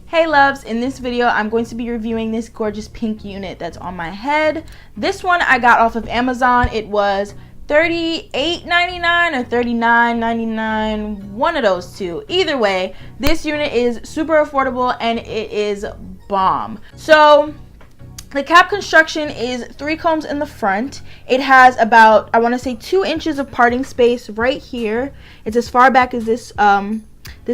Hey loves, in this video I'm going to be reviewing this gorgeous pink unit that's on my head. This one I got off of Amazon. It was $38.99 or $39.99, one of those two. Either way, this unit is super affordable and it is bomb. So the cap construction is 3 combs in the front. It has about, I want to say 2 inches of parting space right here. It's as far back as this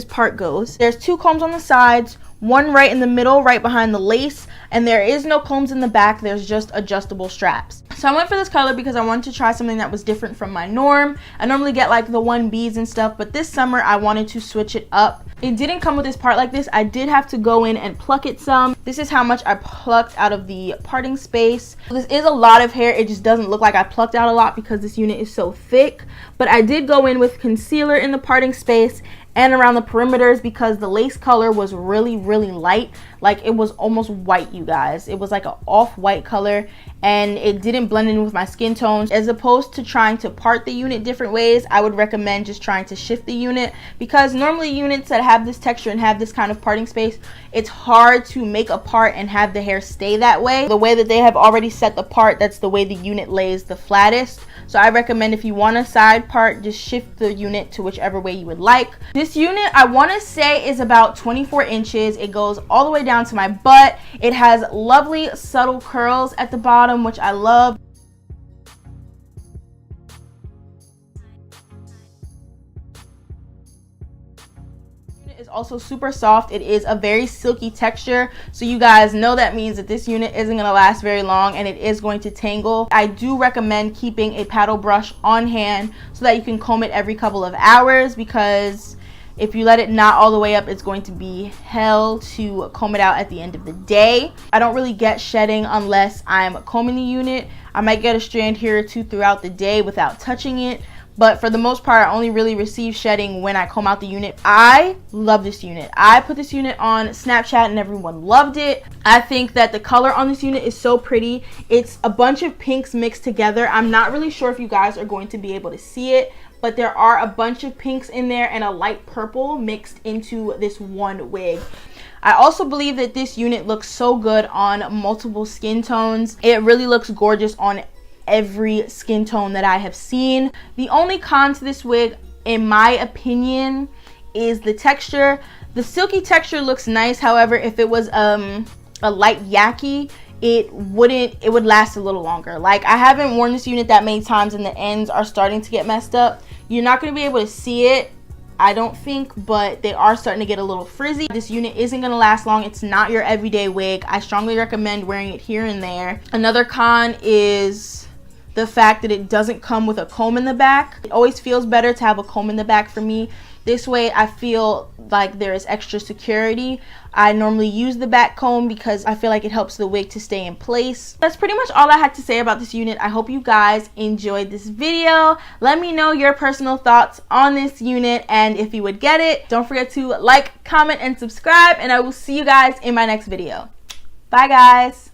part goes. There's 2 combs on the sides, 1 right in the middle, right behind the lace, and there is no combs in the back. There's just adjustable straps. So I went for this color because I wanted to try something that was different from my norm. I normally get like the 1Bs and stuff, but this summer I wanted to switch it up. It didn't come with this part like this. I did have to go in and pluck it some. This is how much I plucked out of the parting space. This is a lot of hair. It just doesn't look like I plucked out a lot because this unit is so thick. But I did go in with concealer in the parting space and around the perimeters because the lace color was really light. Like it was almost white, you guys. It was like an off-white color and it didn't blend in with my skin tones. As opposed to trying to part the unit different ways, I would recommend just trying to shift the unit, because normally units that have this texture and have this kind of parting space, it's hard to make a part and have the hair stay that way. The way that they have already set the part, that's the way the unit lays the flattest. So I recommend if you want a side part, just shift the unit to whichever way you would like. This unit, I want to say, is about 24 inches. It goes all the way down to my butt. It has lovely subtle curls at the bottom, which I love. Is also super soft. It is a very silky texture, so you guys know that means that this unit isn't going to last very long and it is going to tangle. I do recommend keeping a paddle brush on hand so that you can comb it every couple of hours, because if you let it knot all the way up, it's going to be hell to comb it out at the end of the day. I don't really get shedding unless I'm combing the unit. I might get a strand here or two throughout the day without touching it, but for the most part, I only really receive shedding when I comb out the unit. I love this unit. I put this unit on Snapchat and everyone loved it. I think that the color on this unit is so pretty. It's a bunch of pinks mixed together. I'm not really sure if you guys are going to be able to see it, but there are a bunch of pinks in there and a light purple mixed into this one wig. I also believe that this unit looks so good on multiple skin tones. It really looks gorgeous on every skin tone that I have seen. The only con to this wig, in my opinion, is the texture. The silky texture looks nice. However, if it was a light yaki, it would last a little longer. Like, I haven't worn this unit that many times and the ends are starting to get messed up. You're not going to be able to see it, I don't think, but they are starting to get a little frizzy. This unit isn't going to last long. It's not your everyday wig. I strongly recommend wearing it here and there. Another con is the fact that it doesn't come with a comb in the back. It always feels better to have a comb in the back for me. This way I feel like there is extra security. I normally use the back comb because I feel like it helps the wig to stay in place. That's pretty much all I had to say about this unit. I hope you guys enjoyed this video. Let me know your personal thoughts on this unit and if you would get it. Don't forget to like, comment, and subscribe, and I will see you guys in my next video. Bye guys.